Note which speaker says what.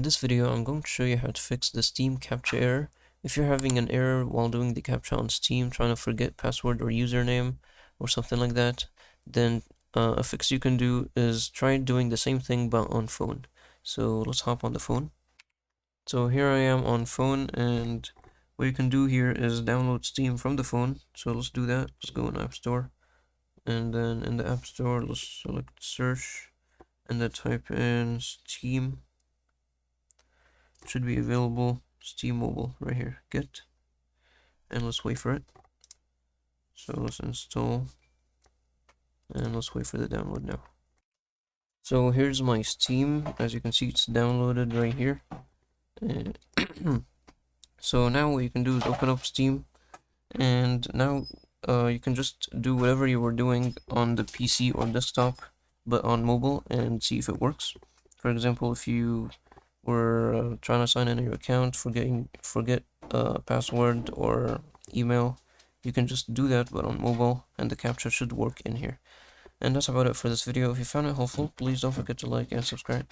Speaker 1: this video, I'm going to show you how to fix the Steam Captcha error. If you're having an error while doing the Captcha on Steam, trying to forget password or username or something like that, then a fix you can do is try doing the same thing but on phone. So let's hop on the phone. So here I am on phone, and what you can do here is download Steam from the phone. So let's do that. Let's go in App Store, and then in the App Store, let's select search and then type in Steam. Should be available. Steam Mobile right here. Get, and let's wait for it. So let's install, and let's wait for the download now. So here's my Steam. As you can see, it's downloaded right here. So now what you can do is open up Steam, and now you can just do whatever you were doing on the PC or desktop, but on mobile, and see if it works. For example, if you were trying to sign in your account, forget password or email, you can just do that but on mobile, and the Captcha should work in here. And that's about it for this video. If you found it helpful, please don't forget to like and subscribe.